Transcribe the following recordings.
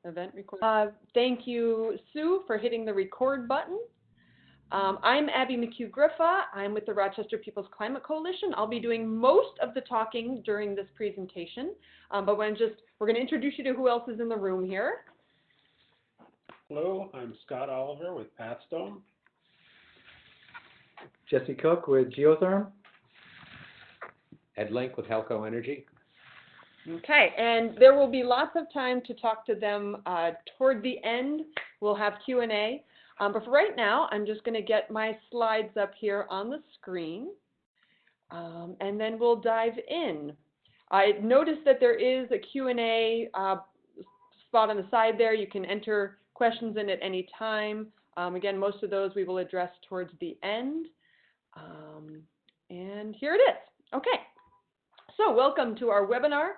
Event record. Thank you, Sue, for hitting the record button. I'm Abby McHugh-Griffa. I'm with the Rochester People's Climate Coalition. I'll be doing most of the talking during this presentation, but we're going to introduce you to who else is in the room here. Hello, I'm Scott Oliver with Pathstone. Jesse Cook with Geotherm. Ed Link with Helco Energy. Okay, and there will be lots of time to talk to them toward the end. We'll have Q&A. But for right now, I'm just going to get my slides up here on the screen, and then we'll dive in. I noticed that there is a Q&A spot on the side there. You can enter questions in at any time. Again, most of those we will address towards the end. And here it is. Okay, so welcome to our webinar.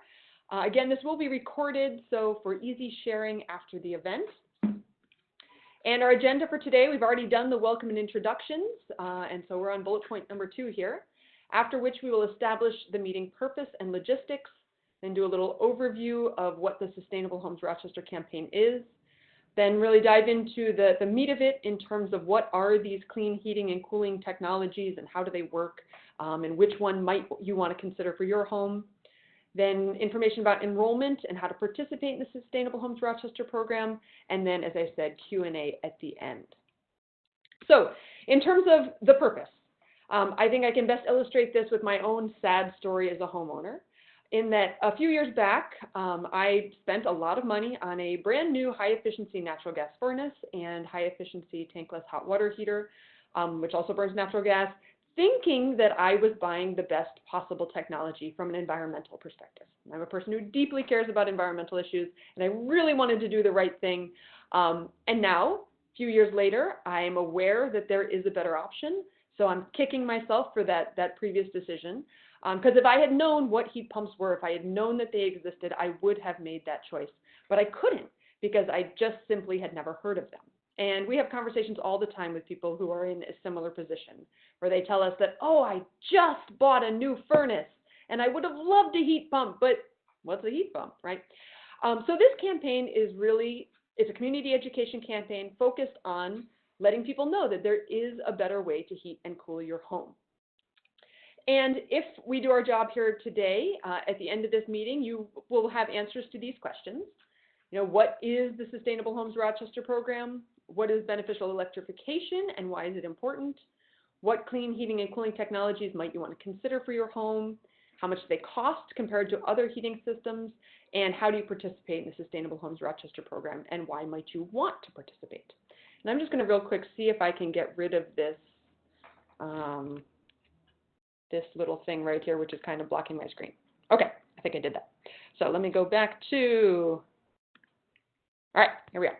Again, this will be recorded, so for easy sharing after the event. And our agenda for today, we've already done the welcome and introductions, and so we're on bullet point number 2 here, after which we will establish the meeting purpose and logistics, then do a little overview of what the Sustainable Homes Rochester campaign is, then really dive into the meat of it in terms of what are these clean heating and cooling technologies and how do they work, and which one might you want to consider for your home. Then information about enrollment and how to participate in the Sustainable Homes Rochester program, and then, as I said, Q&A at the end. So in terms of the purpose, I think I can best illustrate this with my own sad story as a homeowner, in that a few years back, I spent a lot of money on a brand new high-efficiency natural gas furnace and high-efficiency tankless hot water heater, which also burns natural gas, thinking that I was buying the best possible technology from an environmental perspective. I'm a person who deeply cares about environmental issues, and I really wanted to do the right thing. And now, a few years later, I am aware that there is a better option, so I'm kicking myself for that previous decision. Because if I had known what heat pumps were, if I had known that they existed, I would have made that choice. But I couldn't, because I just simply had never heard of them. And we have conversations all the time with people who are in a similar position, where they tell us that, oh, I just bought a new furnace, and I would have loved a heat pump, but what's a heat pump, right? So this campaign is really, it's a community education campaign focused on letting people know that there is a better way to heat and cool your home. And if we do our job here today, at the end of this meeting, you will have answers to these questions. You know, what is the Sustainable Homes Rochester program? What is beneficial electrification and why is it important? What clean heating and cooling technologies might you want to consider for your home? How much do they cost compared to other heating systems? And how do you participate in the Sustainable Homes Rochester program, and why might you want to participate? And I'm just going to real quick see if I can get rid of this, this little thing right here, which is kind of blocking my screen. Okay, I think I did that. So let me go back to, all right, here we are.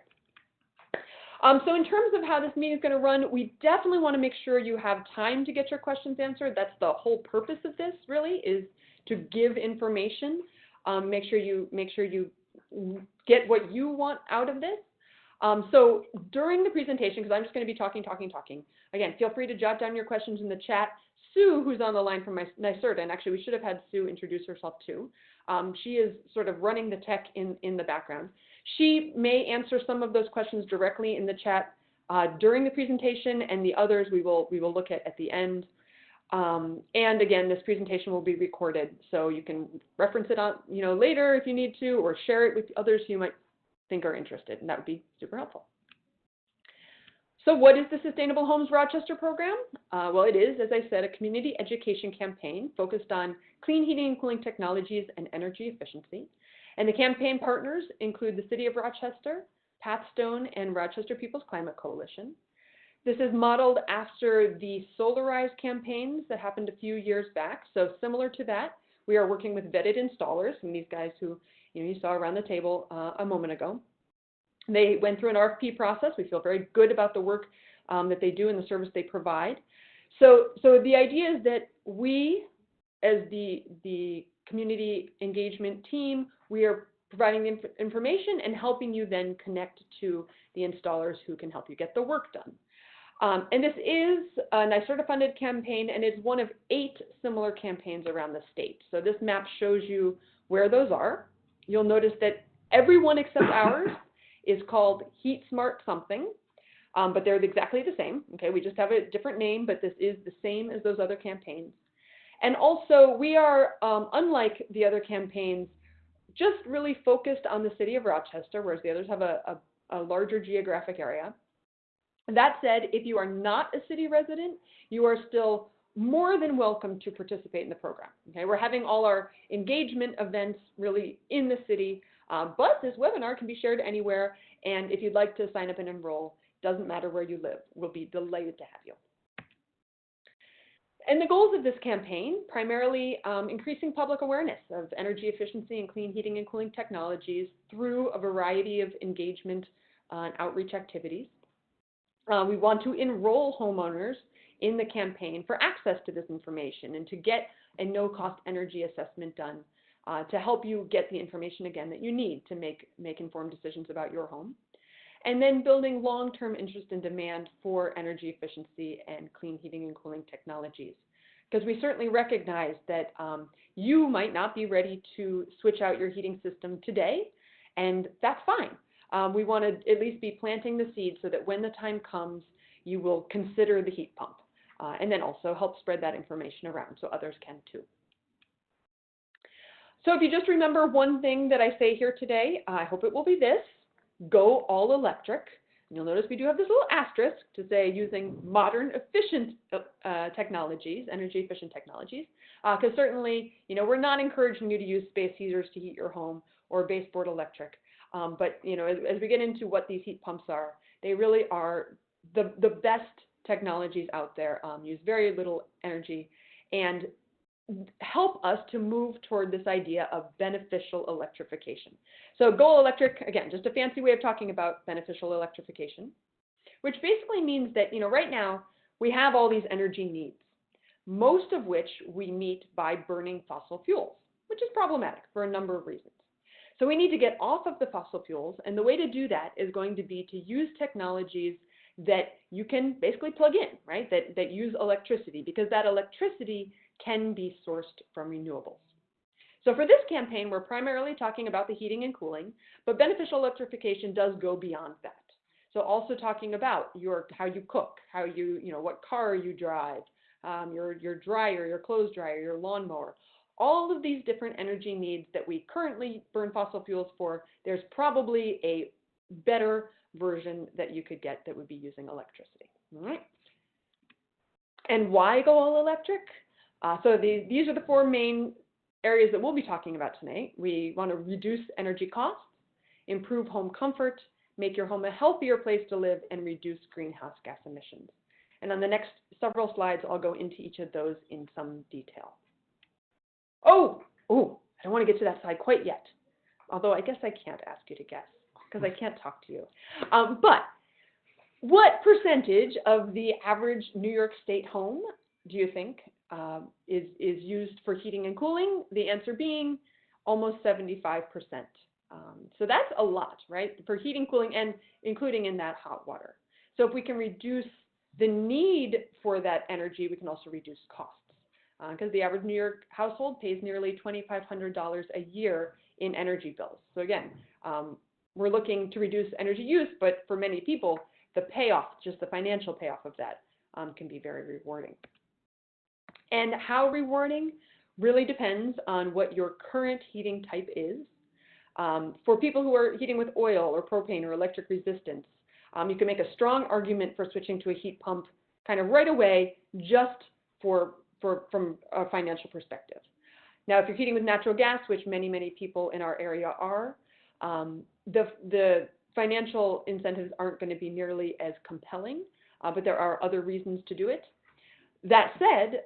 So in terms of how this meeting is going to run, we definitely want to make sure you have time to get your questions answered. That's the whole purpose of this, really, is to give information. Make sure you get what you want out of this. So during the presentation, because I'm just going to be talking, again, feel free to jot down your questions in the chat. Sue, who's on the line from NYSERDA, and actually we should have had Sue introduce herself too. She is sort of running the tech in the background. She may answer some of those questions directly in the chat during the presentation, and the others we will look at the end. And again, this presentation will be recorded, so you can reference it on later if you need to, or share it with others you might think are interested, and that would be super helpful. So what is the Sustainable Homes Rochester program? Well, it is, as I said, a community education campaign focused on clean heating and cooling technologies and energy efficiency. And the campaign partners include the City of Rochester, Pathstone, and Rochester People's Climate Coalition. This is modeled after the Solarize campaigns that happened a few years back. So similar to that, we are working with vetted installers, and these guys who you saw around the table a moment ago. They went through an RFP process. We feel very good about the work that they do and the service they provide. So the idea is that we, as the community engagement team, we are providing the information and helping you then connect to the installers who can help you get the work done. And this is a NYSERDA-funded campaign, and it's one of 8 similar campaigns around the state. So this map shows you where those are. You'll notice that everyone except ours is called Heat Smart something, but they're exactly the same. Okay, we just have a different name, but this is the same as those other campaigns. And also, we are, unlike the other campaigns, just really focused on the city of Rochester, whereas the others have a larger geographic area. That said, if you are not a city resident, you are still more than welcome to participate in the program. Okay, we're having all our engagement events really in the city, but this webinar can be shared anywhere. And if you'd like to sign up and enroll, doesn't matter where you live, we'll be delighted to have you. And the goals of this campaign, primarily increasing public awareness of energy efficiency and clean heating and cooling technologies through a variety of engagement and outreach activities. We want to enroll homeowners in the campaign for access to this information and to get a no-cost energy assessment done to help you get the information, again, that you need to make informed decisions about your home. And then building long-term interest and demand for energy efficiency and clean heating and cooling technologies. Because we certainly recognize that you might not be ready to switch out your heating system today, and that's fine. We want to at least be planting the seed so that when the time comes, you will consider the heat pump, and then also help spread that information around so others can too. So if you just remember one thing that I say here today, I hope it will be this: go all electric. And you'll notice we do have this little asterisk to say using modern, efficient technologies, energy efficient technologies, because certainly, we're not encouraging you to use space heaters to heat your home or baseboard electric. But as we get into what these heat pumps are, they really are the best technologies out there, use very little energy, and help us to move toward this idea of beneficial electrification. So go electric, again, just a fancy way of talking about beneficial electrification, which basically means that, right now we have all these energy needs, most of which we meet by burning fossil fuels, which is problematic for a number of reasons. So we need to get off of the fossil fuels, and the way to do that is going to be to use technologies that you can basically plug in, right? That use electricity, because that electricity can be sourced from renewables. So for this campaign, we're primarily talking about the heating and cooling, but beneficial electrification does go beyond that. So also talking about how you cook, how what car you drive, your dryer, your clothes dryer, your lawnmower. All of these different energy needs that we currently burn fossil fuels for, there's probably a better version that you could get that would be using electricity. All right. And why go all electric? So these are the four main areas that we'll be talking about tonight. We want to reduce energy costs, improve home comfort, make your home a healthier place to live, and reduce greenhouse gas emissions. And on the next several slides, I'll go into each of those in some detail. Oh, I don't want to get to that slide quite yet, although I guess I can't ask you to guess because I can't talk to you. But what percentage of the average New York State home do you think is used for heating and cooling? The answer being almost 75%. So that's a lot, right, for heating, cooling, and including in that hot water. So if we can reduce the need for that energy, we can also reduce costs. Because the average New York household pays nearly $2,500 a year in energy bills. So again, we're looking to reduce energy use, but for many people, the payoff, just the financial payoff of that, can be very rewarding. And how rewarding really depends on what your current heating type is. For people who are heating with oil or propane or electric resistance, you can make a strong argument for switching to a heat pump kind of right away, just from a financial perspective. Now, if you're heating with natural gas, which many people in our area are, the financial incentives aren't going to be nearly as compelling, but there are other reasons to do it. That said,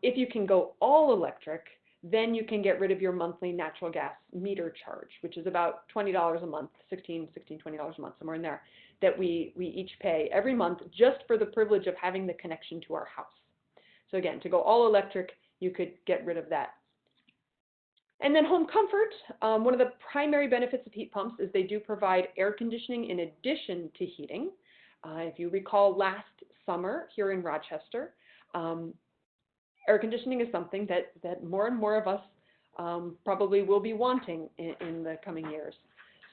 if you can go all electric, then you can get rid of your monthly natural gas meter charge, which is about $20 a month, $20 a month, somewhere in there, that we each pay every month just for the privilege of having the connection to our house. So again, to go all electric, you could get rid of that. And then home comfort, one of the primary benefits of heat pumps is they do provide air conditioning in addition to heating. If you recall last summer here in Rochester, air conditioning is something that more and more of us probably will be wanting in the coming years.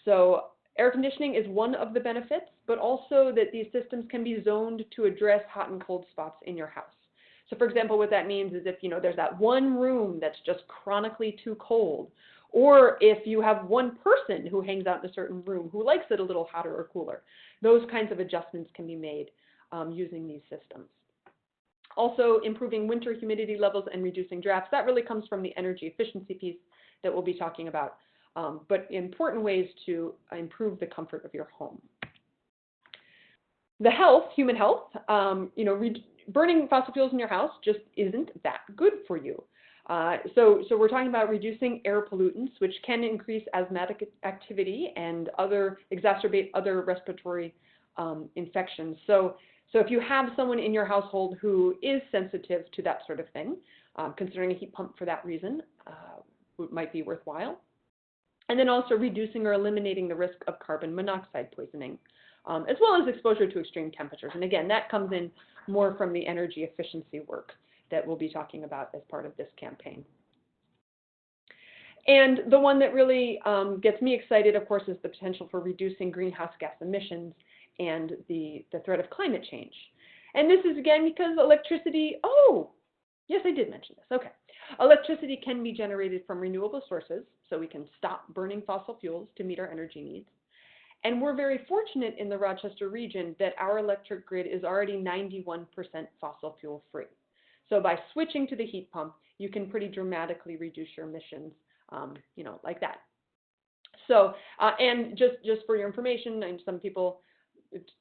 So Air conditioning is one of the benefits, but also that these systems can be zoned to address hot and cold spots in your house. So for example, what that means is if, there's that one room that's just chronically too cold, or if you have one person who hangs out in a certain room who likes it a little hotter or cooler, those kinds of adjustments can be made using these systems. Also, improving winter humidity levels and reducing drafts, that really comes from the energy efficiency piece that we'll be talking about, but important ways to improve the comfort of your home. The health, human health, burning fossil fuels in your house just isn't that good for you. So we're talking about reducing air pollutants, which can increase asthmatic activity and exacerbate other respiratory infections. So if you have someone in your household who is sensitive to that sort of thing, considering a heat pump for that reason might be worthwhile. And then also reducing or eliminating the risk of carbon monoxide poisoning, as well as exposure to extreme temperatures. And again, that comes in more from the energy efficiency work that we'll be talking about as part of this campaign. And the one that really gets me excited, of course, is the potential for reducing greenhouse gas emissions and the threat of climate change. And this is, again, because electricity, yes, I did mention this, okay. Electricity can be generated from renewable sources, so we can stop burning fossil fuels to meet our energy needs. And we're very fortunate in the Rochester region that our electric grid is already 91% fossil fuel free. So by switching to the heat pump, you can pretty dramatically reduce your emissions, like that. So, and just for your information, and some people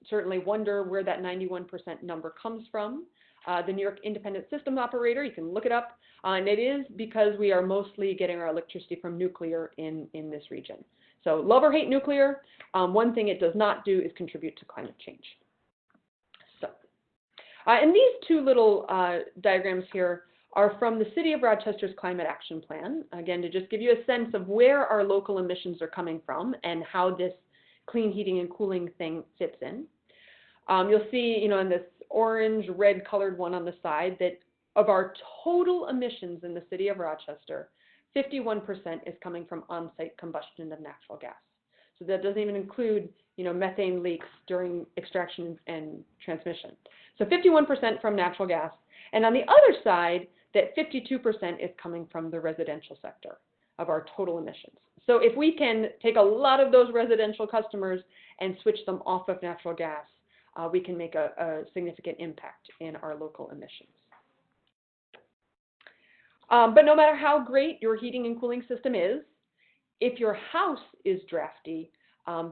certainly wonder where that 91% number comes from. The New York Independent System Operator, you can look it up, and it is because we are mostly getting our electricity from nuclear in this region. So love or hate nuclear, one thing it does not do is contribute to climate change. So, and these two little diagrams here are from the City of Rochester's Climate Action Plan, again, to just give you a sense of where our local emissions are coming from and how this clean heating and cooling thing fits in. You'll see, in this orange, red colored one on the side that of our total emissions in the City of Rochester, 51% is coming from on-site combustion of natural gas. So that doesn't even include, methane leaks during extraction and transmission. So 51% from natural gas. And on the other side, that 52% is coming from the residential sector of our total emissions. So if we can take a lot of those residential customers and switch them off of natural gas, we can make a significant impact in our local emissions. But no matter how great your heating and cooling system is, if your house is drafty,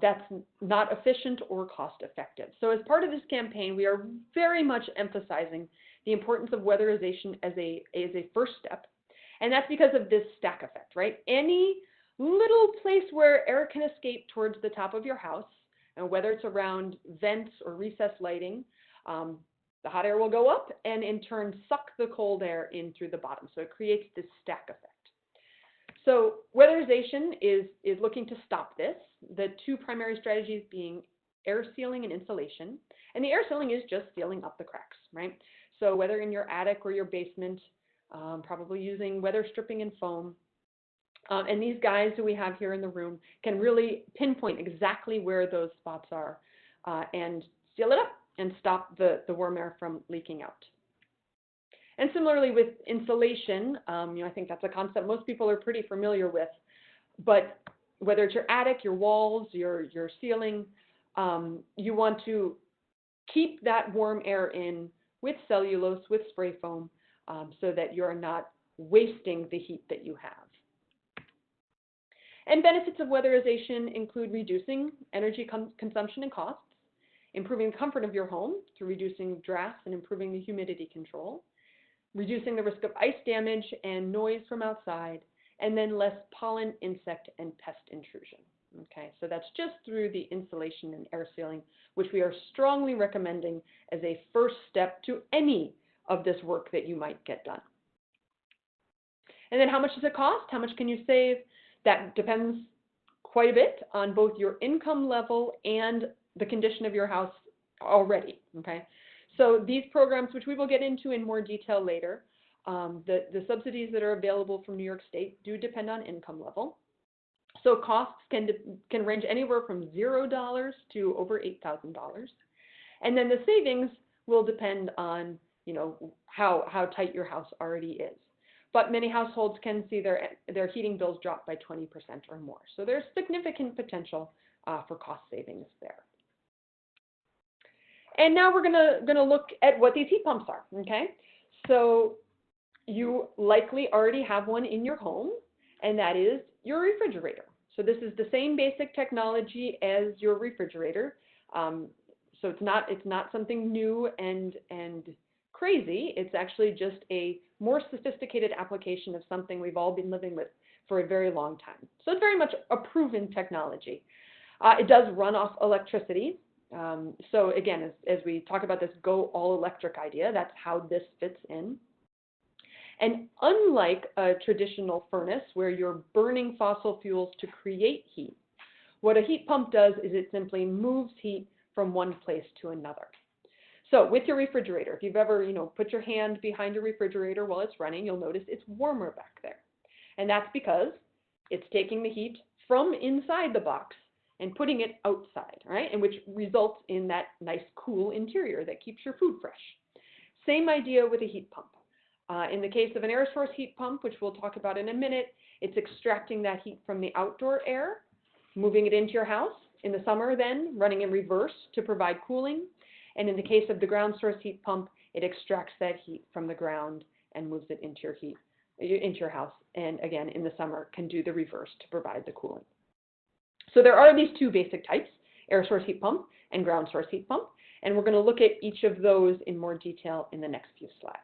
that's not efficient or cost effective. So as part of this campaign, we are very much emphasizing the importance of weatherization as a first step. And that's because of this stack effect, right? Any little place where air can escape towards the top of your house, and whether it's around vents or recessed lighting, the hot air will go up and in turn suck the cold air in through the bottom. So it creates this stack effect. So weatherization is looking to stop this, the two primary strategies being air sealing and insulation. And the air sealing is just sealing up the cracks, right? So whether in your attic or your basement, probably using weather stripping and foam. And these guys who we have here in the room can really pinpoint exactly where those spots are and seal it up and stop the warm air from leaking out. And similarly with insulation, I think that's a concept most people are pretty familiar with, but whether it's your attic, your walls, your ceiling, you want to keep that warm air in with cellulose, with spray foam, so that you're not wasting the heat that you have. And benefits of weatherization include reducing energy consumption and costs, improving the comfort of your home through reducing drafts and improving the humidity control, reducing the risk of ice damage and noise from outside, and then less pollen, insect, and pest intrusion. Okay, so that's just through the insulation and air sealing, which we are strongly recommending as a first step to any of this work that you might get done. And then how much does it cost? How much can you save? That depends quite a bit on both your income level and the condition of your house already, okay? So these programs, which we will get into in more detail later, the subsidies that are available from New York State do depend on income level. So costs can range anywhere from $0 to over $8,000. And then the savings will depend on, how tight your house already is. But many households can see their heating bills drop by 20% or more. So there's significant potential for cost savings there. And now we're gonna look at what these heat pumps are, okay? So you likely already have one in your home, and that is your refrigerator. So this is the same basic technology as your refrigerator. So it's not something new and crazy. It's actually just a more sophisticated application of something we've all been living with for a very long time. So it's very much a proven technology. It does run off electricity. So again, as we talk about this go all electric idea, that's how this fits in. And unlike a traditional furnace where you're burning fossil fuels to create heat, what a heat pump does is it simply moves heat from one place to another. So with your refrigerator, if you've ever, put your hand behind your refrigerator while it's running, you'll notice it's warmer back there. And that's because it's taking the heat from inside the box and putting it outside, right? And which results in that nice cool interior that keeps your food fresh. Same idea with a heat pump. In the case of an air source heat pump, which we'll talk about in a minute, it's extracting that heat from the outdoor air, moving it into your house. In the summer then, running in reverse to provide cooling. And in the case of the ground source heat pump, it extracts that heat from the ground and moves it into your house. And again, in the summer, can do the reverse to provide the cooling. So there are these two basic types, air source heat pump and ground source heat pump. And we're going to look at each of those in more detail in the next few slides.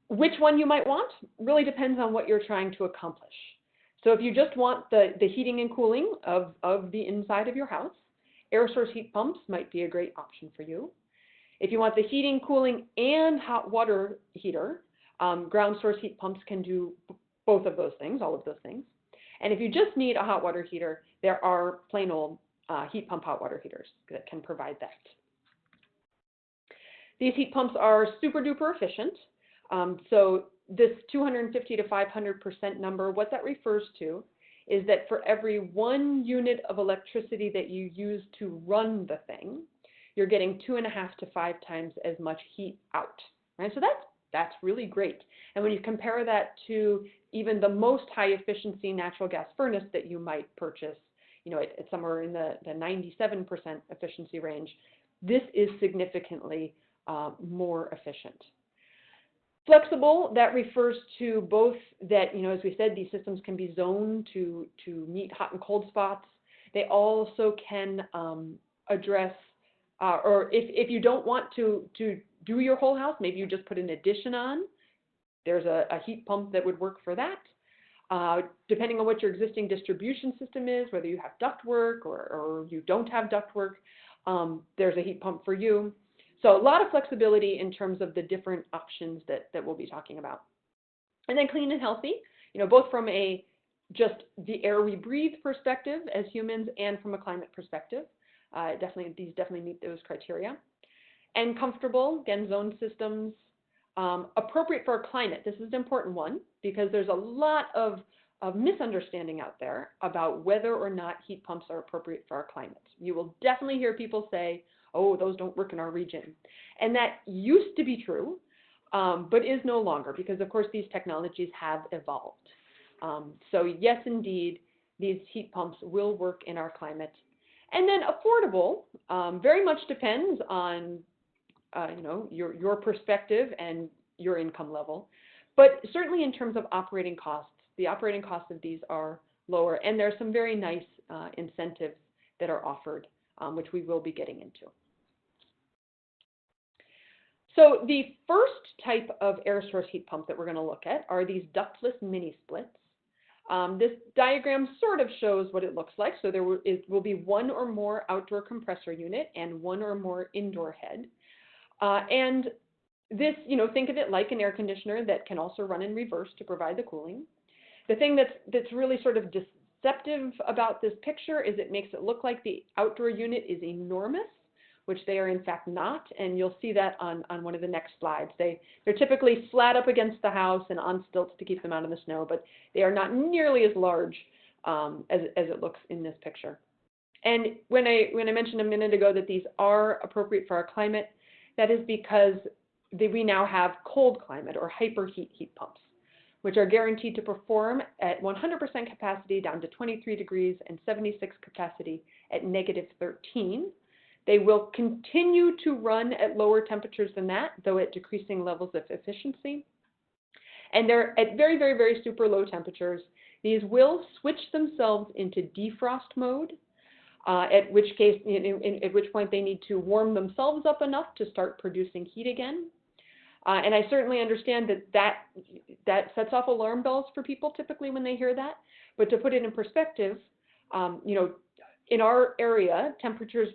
Which one you might want really depends on what you're trying to accomplish. So if you just want the heating and cooling of the inside of your house, air source heat pumps might be a great option for you. If you want the heating, cooling, and hot water heater, ground source heat pumps can do both of those things, all of those things. And if you just need a hot water heater, there are plain old heat pump hot water heaters that can provide that. These heat pumps are super duper efficient. So this 250 to 500% number, what that refers to is that for every 1 unit of electricity that you use to run the thing, you're getting 2.5 to 5 times as much heat out. Right? So that's really great. And when you compare that to even the most high efficiency natural gas furnace that you might purchase, at somewhere in the 97% efficiency range, this is significantly more efficient. Flexible, that refers to both that, as we said, these systems can be zoned to meet hot and cold spots. They also can address, or if you don't want to do your whole house, maybe you just put an addition on, there's a heat pump that would work for that. Depending on what your existing distribution system is, whether you have ductwork or you don't have ductwork, there's a heat pump for you. So a lot of flexibility in terms of the different options that we'll be talking about. And then clean and healthy, both from just the air we breathe perspective as humans and from a climate perspective. These definitely meet those criteria. And comfortable, again, zone systems, appropriate for our climate. This is an important one because there's a lot of misunderstanding out there about whether or not heat pumps are appropriate for our climate. You will definitely hear people say, oh, those don't work in our region. And that used to be true, but is no longer because, of course, these technologies have evolved. So yes, indeed, these heat pumps will work in our climate. And then affordable very much depends on your perspective and your income level. But certainly in terms of operating costs, the operating costs of these are lower. And there are some very nice incentives that are offered, which we will be getting into. So the first type of air source heat pump that we're going to look at are these ductless mini splits. This diagram sort of shows what it looks like. So there will be one or more outdoor compressor unit and one or more indoor head. And this, think of it like an air conditioner that can also run in reverse to provide the cooling. The thing that's really sort of deceptive about this picture is it makes it look like the outdoor unit is enormous which they are in fact not, and you'll see that on one of the next slides. They're typically flat up against the house and on stilts to keep them out of the snow, but they are not nearly as large as it looks in this picture. And when I mentioned a minute ago that these are appropriate for our climate, that is because we now have cold climate or hyperheat heat pumps, which are guaranteed to perform at 100% capacity down to 23 degrees and 76 capacity at -13. They will continue to run at lower temperatures than that, though at decreasing levels of efficiency. And they're at very, very, very super low temperatures. These will switch themselves into defrost mode, at which case, at which point they need to warm themselves up enough to start producing heat again. And I certainly understand that sets off alarm bells for people typically when they hear that. But to put it in perspective, in our area, temperatures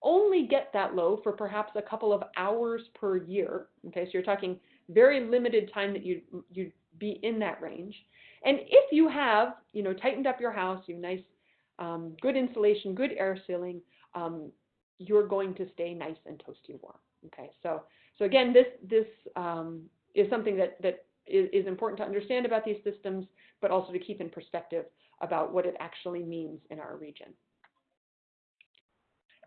only get that low for perhaps a couple of hours per year. Okay, so you're talking very limited time that you'd be in that range. And if you have, tightened up your house, you have nice, good insulation, good air sealing, you're going to stay nice and toasty warm. Okay, so again, this is something that is important to understand about these systems, but also to keep in perspective about what it actually means in our region.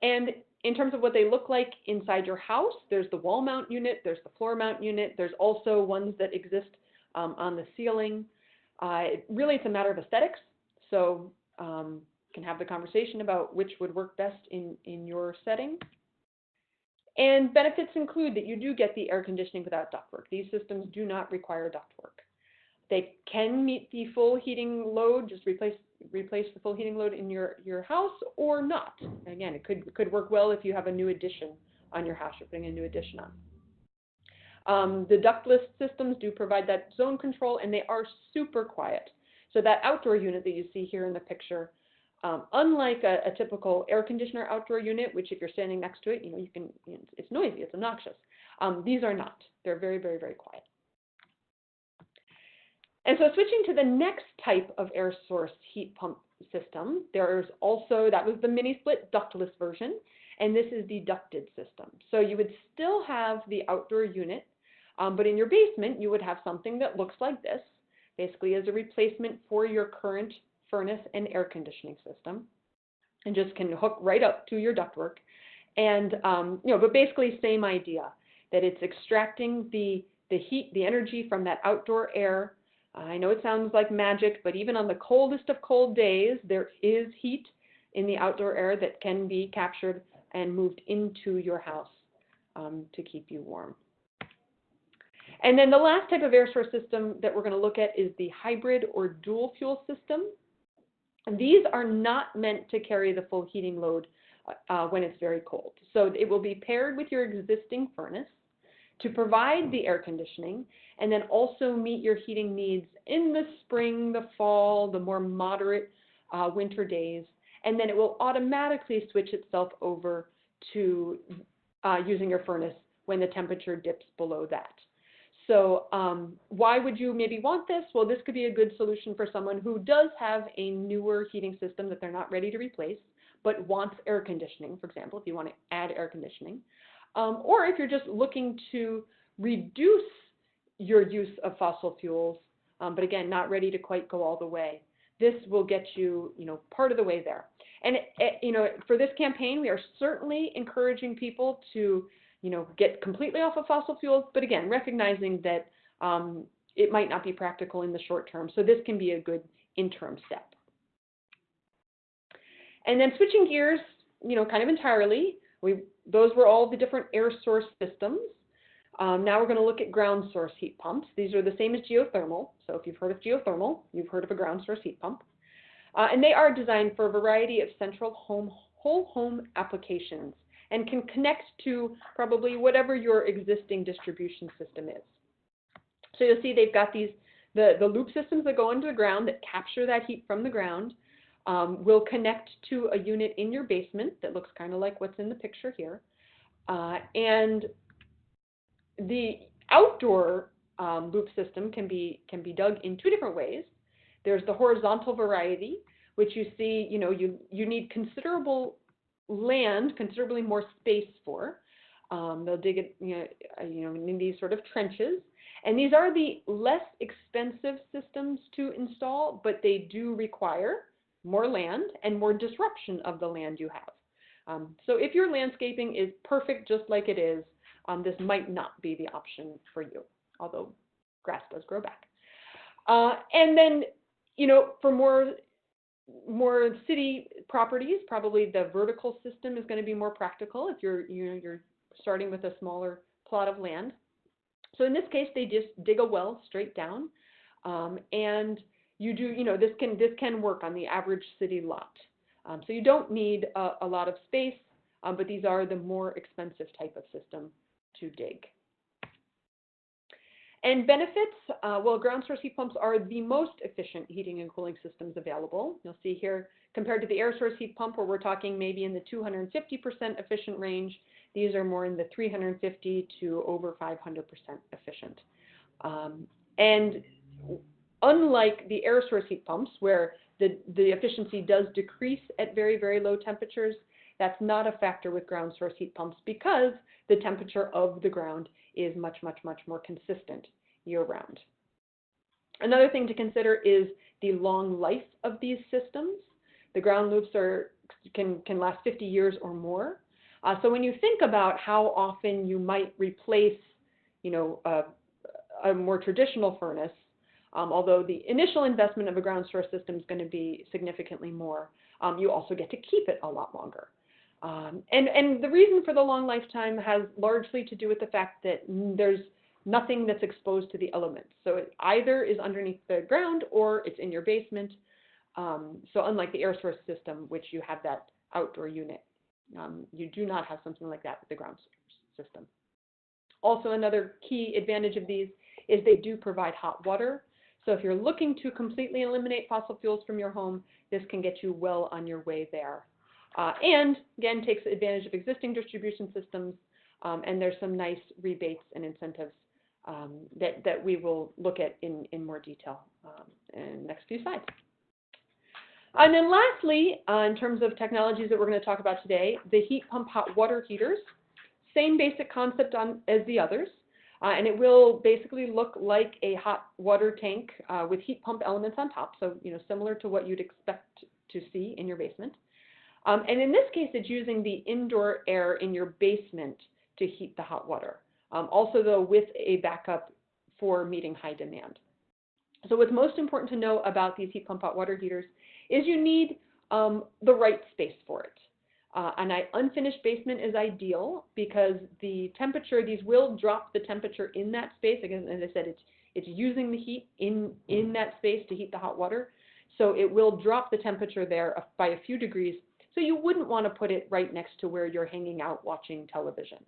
And in terms of what they look like inside your house, there's the wall mount unit, there's the floor mount unit, there's also ones that exist on the ceiling. Really, it's a matter of aesthetics, so can have the conversation about which would work best in your setting. And benefits include that you do get the air conditioning without ductwork. These systems do not require ductwork. They can meet the full heating load, just replace the full heating load in your house, or not. Again, it could work well if you have a new addition on your house, you're putting a new addition on. The ductless systems do provide that zone control, and they are super quiet. So that outdoor unit that you see here in the picture, unlike a typical air conditioner outdoor unit, which if you're standing next to it, it's noisy, it's obnoxious. These are not. They're very, very, very quiet. And so switching to the next type of air source heat pump system, there's also, that was the mini split ductless version, and this is the ducted system. So you would still have the outdoor unit, but in your basement, you would have something that looks like this, basically as a replacement for your current furnace and air conditioning system, and just can hook right up to your ductwork. And, but basically same idea, that it's extracting the heat, the energy from that outdoor air. I know it sounds like magic, but even on the coldest of cold days, there is heat in the outdoor air that can be captured and moved into your house to keep you warm. And then the last type of air source system that we're going to look at is the hybrid or dual fuel system. And these are not meant to carry the full heating load when it's very cold. So it will be paired with your existing furnace to provide the air conditioning and then also meet your heating needs in the spring, the fall, the more moderate winter days. And then it will automatically switch itself over to using your furnace when the temperature dips below that. So why would you maybe want this? Well, this could be a good solution for someone who does have a newer heating system that they're not ready to replace, but wants air conditioning, for example, if you want to add air conditioning. Or if you're just looking to reduce your use of fossil fuels, but again, not ready to quite go all the way. This will get you, part of the way there. And, for this campaign, we are certainly encouraging people to, get completely off of fossil fuels, but again, recognizing that it might not be practical in the short term. So this can be a good interim step. And then switching gears, kind of entirely, those were all the different air source systems. Now we're going to look at ground source heat pumps. These are the same as geothermal. So if you've heard of geothermal, you've heard of a ground source heat pump. And they are designed for a variety of central whole home applications and can connect to probably whatever your existing distribution system is. So you'll see they've got the loop systems that go into the ground that capture that heat from the ground. Will connect to a unit in your basement that looks kind of like what's in the picture here. And the outdoor loop system can be dug in two different ways. There's the horizontal variety, which you see, you need considerable land, considerably more space for. They'll dig it, in these sort of trenches. And these are the less expensive systems to install, but they do require more land and more disruption of the land you have. So if your landscaping is perfect just like it is, this might not be the option for you, although grass does grow back. And then, for more city properties, probably the vertical system is going to be more practical if you're starting with a smaller plot of land. So in this case, they just dig a well straight down, and you do, this can work on the average city lot. So you don't need a lot of space, but these are the more expensive type of system to dig. And benefits, well, ground source heat pumps are the most efficient heating and cooling systems available. You'll see here, compared to the air source heat pump, where we're talking maybe in the 250% efficient range, these are more in the 350 to over 500% efficient. And unlike the air source heat pumps, where the efficiency does decrease at very, very low temperatures, that's not a factor with ground source heat pumps because the temperature of the ground is much, much, much more consistent year-round. Another thing to consider is the long life of these systems. The ground loops can last 50 years or more. So when you think about how often you might replace, a more traditional furnace, although the initial investment of a ground source system is going to be significantly more, you also get to keep it a lot longer. And the reason for the long lifetime has largely to do with the fact that there's nothing that's exposed to the elements. So it either is underneath the ground or it's in your basement. So unlike the air source system, which you have that outdoor unit, you do not have something like that with the ground source system. Also, another key advantage of these is they do provide hot water. So if you're looking to completely eliminate fossil fuels from your home, this can get you well on your way there. And again, takes advantage of existing distribution systems, and there's some nice rebates and incentives that we will look at in more detail in the next few slides. And then lastly, in terms of technologies that we're going to talk about today, the heat pump hot water heaters, same basic concept as the others, and it will basically look like a hot water tank with heat pump elements on top, so similar to what you'd expect to see in your basement. And in this case, it's using the indoor air in your basement to heat the hot water, also though with a backup for meeting high demand. So what's most important to know about these heat pump hot water heaters is you need the right space for it. An unfinished basement is ideal because the temperature, these will drop the temperature in that space. Again, as I said, it's using the heat in that space to heat the hot water. So it will drop the temperature there by a few degrees. So you wouldn't want to put it right next to where you're hanging out watching television.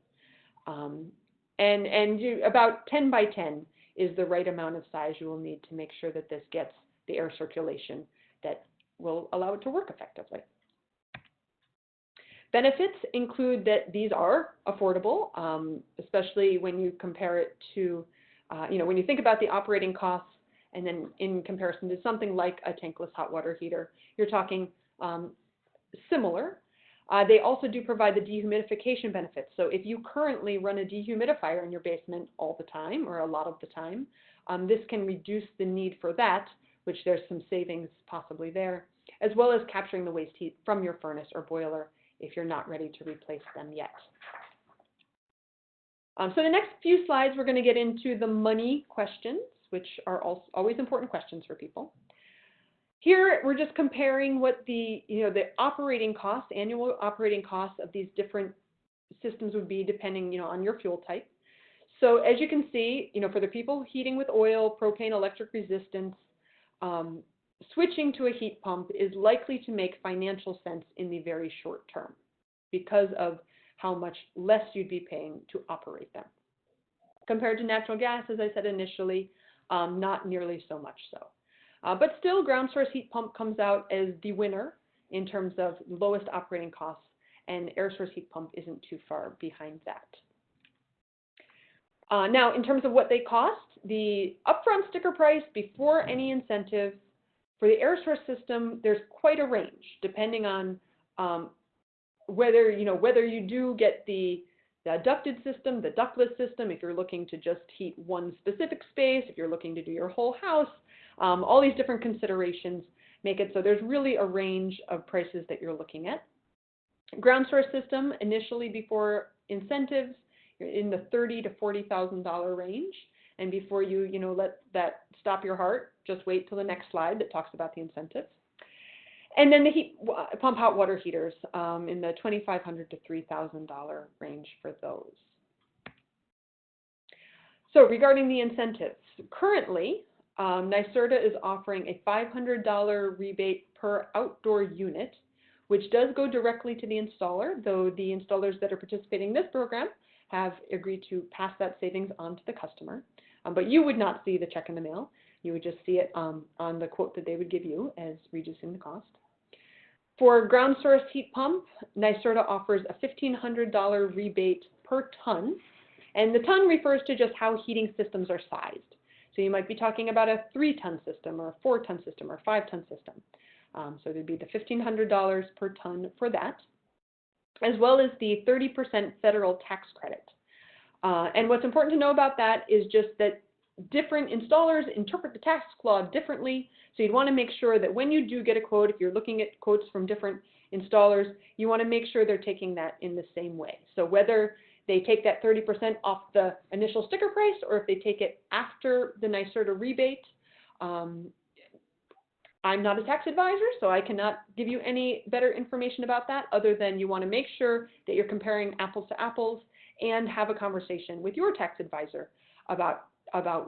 About 10 by 10 is the right amount of size you will need to make sure that this gets the air circulation that will allow it to work effectively. Benefits include that these are affordable, especially when you compare it to, when you think about the operating costs and then in comparison to something like a tankless hot water heater, you're talking similar. They also do provide the dehumidification benefits. So if you currently run a dehumidifier in your basement all the time or a lot of the time, this can reduce the need for that, which there's some savings possibly there, as well as capturing the waste heat from your furnace or boiler if you're not ready to replace them yet. So the next few slides, we're going to get into the money questions, which are always important questions for people. Here, we're just comparing what the operating costs, annual operating costs of these different systems would be depending, on your fuel type. So as you can see, for the people heating with oil, propane, electric resistance, switching to a heat pump is likely to make financial sense in the very short term because of how much less you'd be paying to operate them. Compared to natural gas, as I said initially, not nearly so much so. But still, ground source heat pump comes out as the winner in terms of lowest operating costs, and air source heat pump isn't too far behind that. Now, in terms of what they cost, the upfront sticker price before any incentive for the air source system, there's quite a range depending on whether you do get the ducted system, the ductless system, if you're looking to just heat one specific space, if you're looking to do your whole house, all these different considerations make it so there's really a range of prices that you're looking at. Ground source system, initially before incentives, you're in the $30,000 to $40,000 range. And before you let that stop your heart, just wait till the next slide that talks about the incentives. And then the heat pump hot water heaters in the $2,500 to $3,000 range for those. So regarding the incentives, currently NYSERDA is offering a $500 rebate per outdoor unit, which does go directly to the installer, though the installers that are participating in this program have agreed to pass that savings on to the customer. But you would not see the check in the mail. You would just see it on the quote that they would give you as reducing the cost. For ground source heat pump, NYSERDA offers a $1,500 rebate per ton, and the ton refers to just how heating systems are sized. So you might be talking about a 3-ton system or a 4-ton system or a 5-ton system. So there'd be the $1,500 per ton for that, as well as the 30% federal tax credit. And what's important to know about that is just that different installers interpret the tax law differently. So you'd want to make sure that when you do get a quote, if you're looking at quotes from different installers, you want to make sure they're taking that in the same way. So whether they take that 30% off the initial sticker price or if they take it after the NYSERDA rebate, I'm not a tax advisor, so I cannot give you any better information about that other than you want to make sure that you're comparing apples to apples and have a conversation with your tax advisor about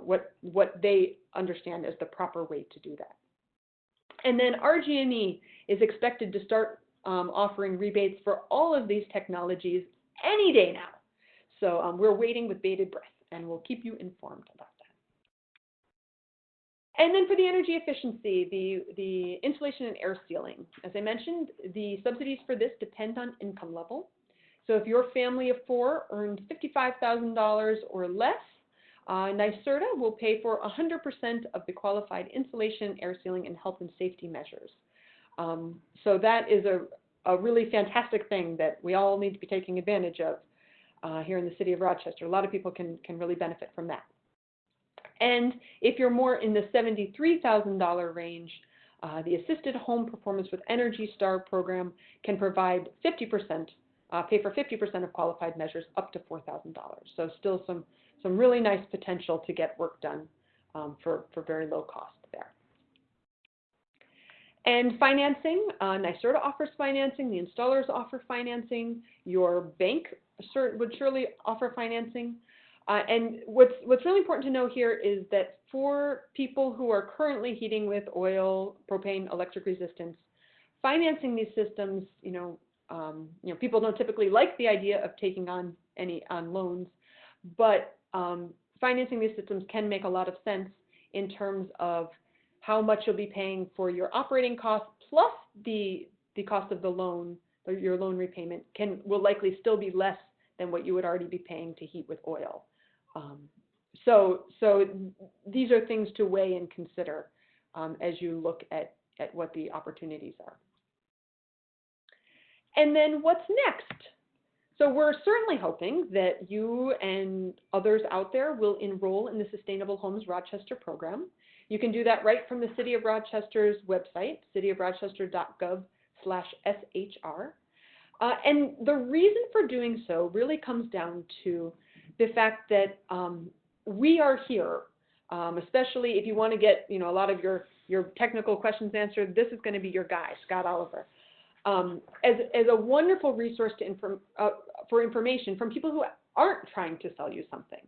what they understand as the proper way to do that. And then RG&E is expected to start offering rebates for all of these technologies any day now. So we're waiting with bated breath, and we'll keep you informed about that. And then for the energy efficiency, the insulation and air sealing. As I mentioned, the subsidies for this depend on income level. So if your family of 4 earns $55,000 or less, NYSERDA will pay for 100% of the qualified insulation, air sealing, and health and safety measures. So that is a really fantastic thing that we all need to be taking advantage of here in the city of Rochester. A lot of people can really benefit from that. And if you're more in the $73,000 range, the Assisted Home Performance with Energy Star program can provide 50%, pay for 50% of qualified measures up to $4,000. So still some really nice potential to get work done for very low cost there. And financing, NYSERDA offers financing, the installers offer financing, your bank would surely offer financing. And what's really important to know here is that for people who are currently heating with oil, propane, electric resistance, financing these systems, people don't typically like the idea of taking on loans, but financing these systems can make a lot of sense in terms of how much you'll be paying for your operating costs plus the cost of the loan, or your loan repayment will likely still be less than what you would already be paying to heat with oil. So these are things to weigh and consider as you look at what the opportunities are. And then what's next? So we're certainly hoping that you and others out there will enroll in the Sustainable Homes Rochester program. You can do that right from the City of Rochester's website, cityofrochester.gov/SHR. And the reason for doing so really comes down to the fact that we are here, especially if you want to get a lot of your technical questions answered. This is going to be your guy, Scott Oliver, as a wonderful resource for information from people who aren't trying to sell you something.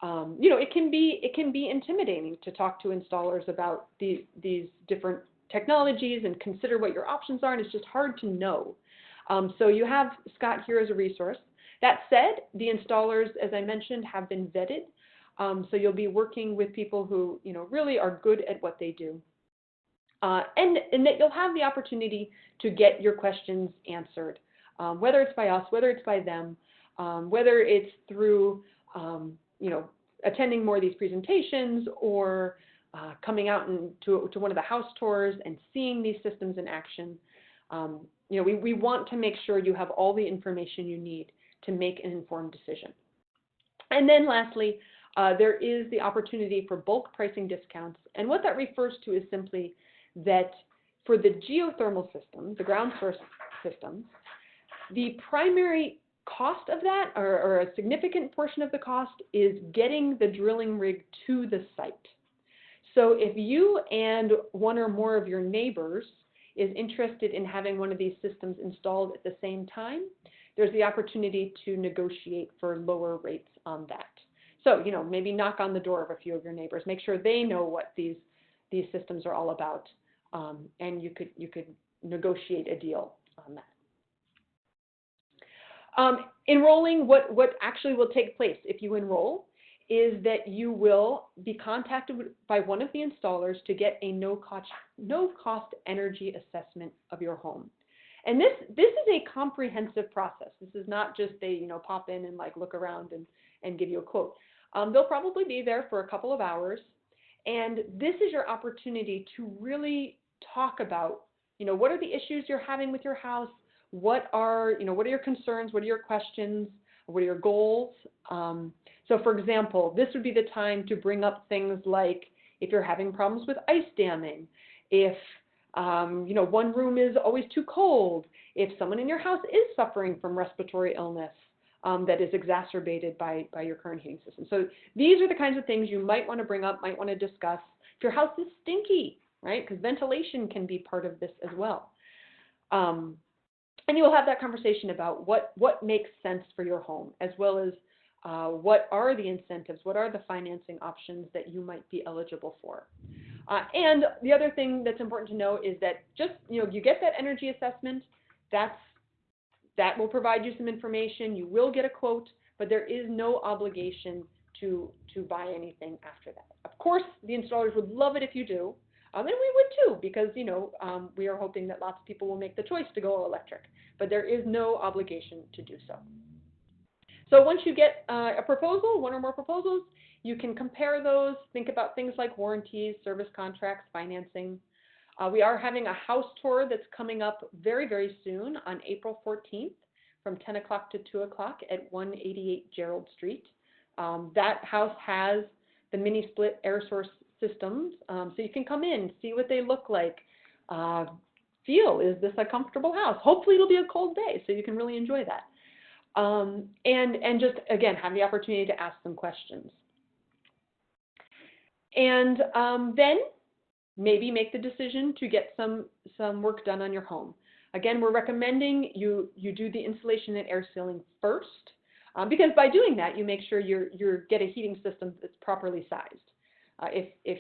It can be intimidating to talk to installers about these different technologies and consider what your options are, and it's just hard to know. So you have Scott here as a resource. That said, the installers, as I mentioned, have been vetted. So you'll be working with people who really are good at what they do. And that you'll have the opportunity to get your questions answered, whether it's by us, whether it's by them, whether it's through attending more of these presentations or coming out to one of the house tours and seeing these systems in action. We want to make sure you have all the information you need to make an informed decision. And then lastly, there is the opportunity for bulk pricing discounts. And what that refers to is simply that for the geothermal systems, the ground source systems, the primary cost of that, or a significant portion of the cost, is getting the drilling rig to the site. So if you and one or more of your neighbors is interested in having one of these systems installed at the same time, there's the opportunity to negotiate for lower rates on that. So, maybe knock on the door of a few of your neighbors, make sure they know what these systems are all about, and you could negotiate a deal on that. Enrolling, what actually will take place if you enroll is that you will be contacted by one of the installers to get a no-cost energy assessment of your home. And this is a comprehensive process. This is not just a pop in and look around and give you a quote. They'll probably be there for a couple of hours, and this is your opportunity to really talk about what are the issues you're having with your house, what are your concerns, what are your questions, what are your goals. So for example, this would be the time to bring up things like if you're having problems with ice damming, if one room is always too cold, if someone in your house is suffering from respiratory illness that is exacerbated by your current heating system. So these are the kinds of things you might want to bring up, might want to discuss. If your house is stinky, right, because ventilation can be part of this as well. And you will have that conversation about what makes sense for your home, as well as what are the incentives, what are the financing options that you might be eligible for. And the other thing that's important to know is that just, you get that energy assessment, that will provide you some information, you will get a quote, but there is no obligation to buy anything after that. Of course, the installers would love it if you do, and we would too, because, we are hoping that lots of people will make the choice to go all electric, but there is no obligation to do so. So once you get a proposal, one or more proposals, you can compare those, think about things like warranties, service contracts, financing. We are having a house tour that's coming up very, very soon on April 14th from 10 o'clock to 2 o'clock at 188 Gerald Street. That house has the mini split air source systems, so you can come in, see what they look like, feel, is this a comfortable house? Hopefully it'll be a cold day, so you can really enjoy that. And just, again, have the opportunity to ask some questions. And then maybe make the decision to get some work done on your home. Again, we're recommending you do the insulation and air sealing first, because by doing that, you make sure you get a heating system that's properly sized. If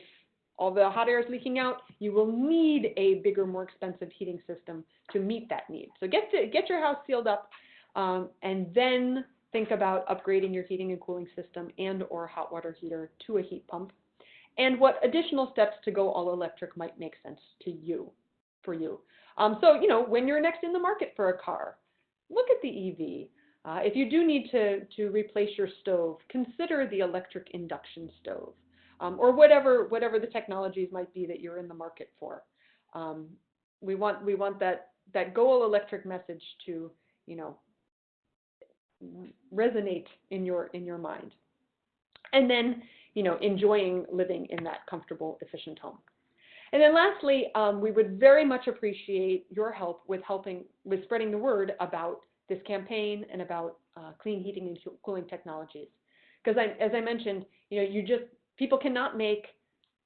all the hot air is leaking out, you will need a bigger, more expensive heating system to meet that need. So get your house sealed up, and then think about upgrading your heating and cooling system and or hot water heater to a heat pump, and what additional steps to go all electric might make sense to you, for you. So, when you're next in the market for a car, look at the EV. If you do need to replace your stove, consider the electric induction stove, or whatever the technologies might be that you're in the market for. We want that go all electric message to, resonate in your mind. And then, enjoying living in that comfortable, efficient home. And then lastly, we would very much appreciate your help with spreading the word about this campaign and about clean heating and cooling technologies. Because as I mentioned, people cannot make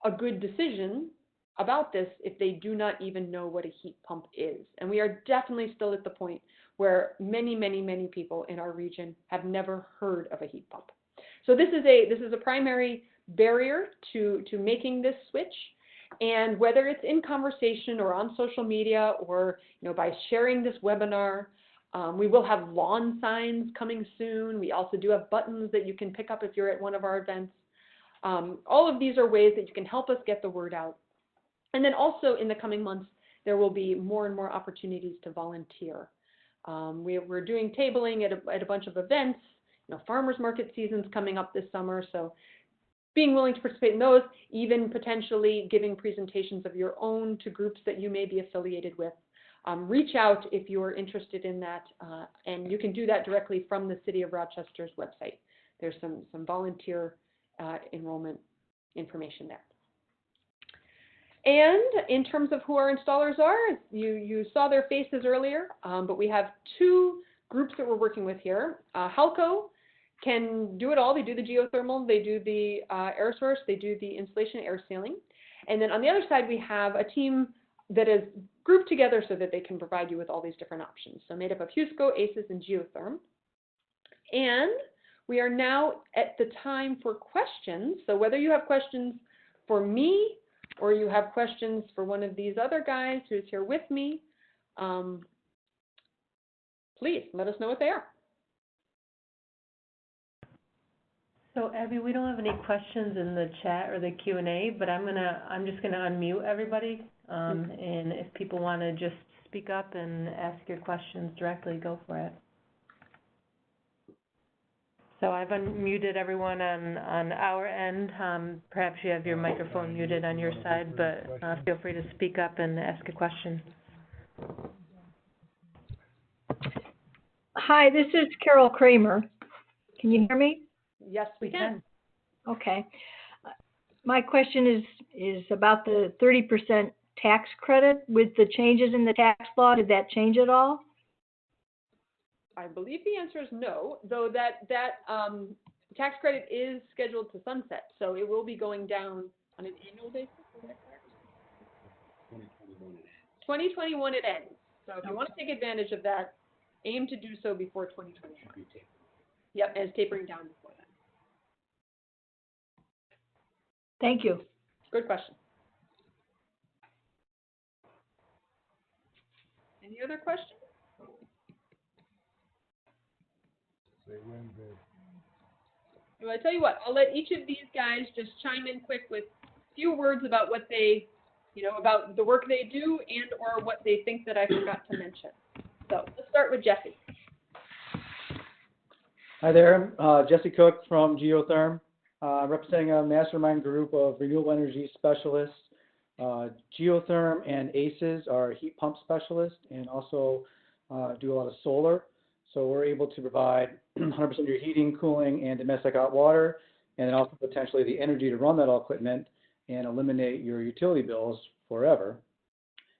a good decision about this if they do not even know what a heat pump is. And we are definitely still at the point where many, many, many people in our region have never heard of a heat pump. So this is a primary barrier to making this switch. And whether it's in conversation or on social media or by sharing this webinar, we will have lawn signs coming soon. We also do have buttons that you can pick up if you're at one of our events. All of these are ways that you can help us get the word out. And then also in the coming months, there will be more and more opportunities to volunteer. We're doing tabling at a bunch of events. Farmers market season's coming up this summer, so being willing to participate in those, even potentially giving presentations of your own to groups that you may be affiliated with. reach out if you're interested in that, and you can do that directly from the City of Rochester's website. There's some volunteer enrollment information there. And in terms of who our installers are, you saw their faces earlier, but we have two groups that we're working with here. Halco can do it all. They do the geothermal, they do the air source, they do the insulation air sealing. And then on the other side, we have a team that is grouped together so that they can provide you with all these different options. So made up of HUSCO, ACES, and Geotherm. And we are now at the time for questions. So whether you have questions for me or you have questions for one of these other guys who's here with me, please let us know what they are. So Abby, we don't have any questions in the chat or the Q&A, but I'm just gonna unmute everybody, and if people want to just speak up and ask your questions directly, go for it. So I've unmuted everyone on our end. Perhaps you have your microphone muted on your side, but feel free to speak up and ask a question. Hi, this is Carol Kramer. Can you hear me? Yes, we can. Okay. My question is about the 30% tax credit. With the changes in the tax law, did that change at all? I believe the answer is no, though that tax credit is scheduled to sunset, so it will be going down on an annual basis. Is that correct? 2021 it ends. So if you want to take advantage of that, aim to do so before 2021. Yep, and it's tapering down before that. Thank you. Good question. Any other questions? Well, I tell you what, I'll let each of these guys just chime in quick with a few words about what they, about the work they do and or what they think that I forgot to mention. So let's start with Jesse. Hi there, Jesse Cook from Geotherm, representing a mastermind group of renewable energy specialists. Geotherm and ACES are heat pump specialists and also do a lot of solar. So we're able to provide 100% of your heating, cooling, and domestic hot water, and then also potentially the energy to run that all equipment and eliminate your utility bills forever.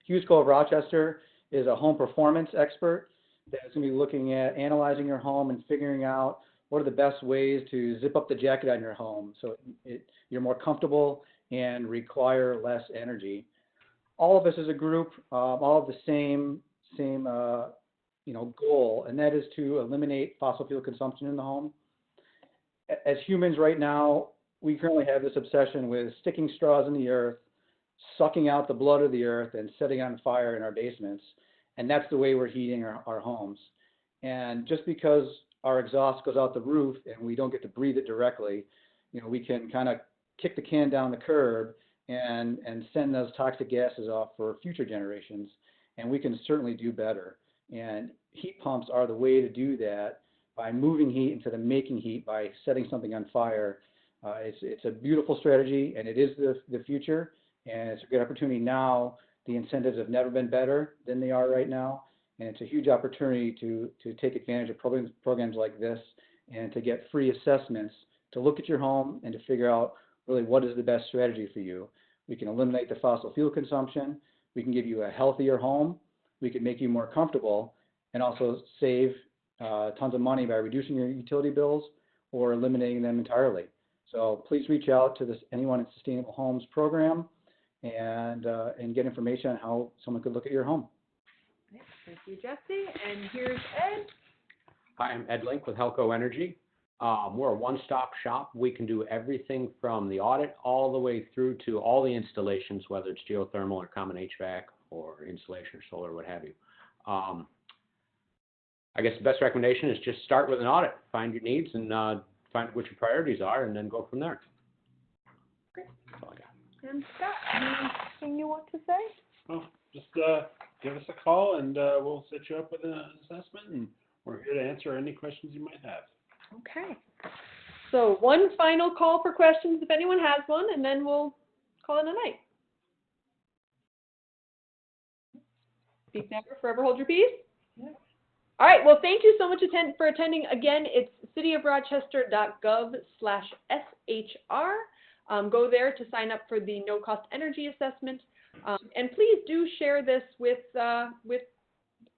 HUSCO of Rochester is a home performance expert that's going to be looking at analyzing your home and figuring out what are the best ways to zip up the jacket on your home so you're more comfortable and require less energy. All of us as a group, all of the same goal, and that is to eliminate fossil fuel consumption in the home. As humans right now, we currently have this obsession with sticking straws in the earth, sucking out the blood of the earth, and setting on fire in our basements. And that's the way we're heating our homes. And just because our exhaust goes out the roof and we don't get to breathe it directly, we can kind of kick the can down the curb and send those toxic gases off for future generations. And we can certainly do better. And heat pumps are the way to do that by moving heat instead of making heat by setting something on fire. It's a beautiful strategy, and it is the future. And it's a good opportunity now. The incentives have never been better than they are right now. And it's a huge opportunity to take advantage of programs like this and to get free assessments to look at your home and to figure out really what is the best strategy for you. We can eliminate the fossil fuel consumption. We can give you a healthier home. We can make you more comfortable and also save tons of money by reducing your utility bills or eliminating them entirely. So please reach out to anyone at Sustainable Homes program and get information on how someone could look at your home. Thank you, Jesse. And here's Ed. Hi, I'm Ed Link with Helco Energy. We're a one-stop shop. We can do everything from the audit all the way through to all the installations, whether it's geothermal or common HVAC or insulation or solar, what have you. I guess the best recommendation is just start with an audit, find your needs and find what your priorities are, and then go from there. Great. That's all I got. And Scott, anything you want to say? Well, just give us a call and we'll set you up with an assessment, and we're here to answer any questions you might have. Okay. So one final call for questions if anyone has one, and then we'll call it a night. Speak never, forever hold your peace. Yeah. All right, well, thank you so much for attending. Again, it's cityofrochester.gov/SHR. Go there to sign up for the no-cost energy assessment. And please do share this with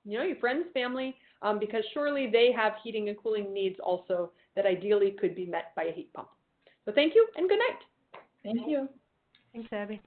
your friends, family, because surely they have heating and cooling needs also that ideally could be met by a heat pump. So thank you and good night. Thank you. Thanks, Abby.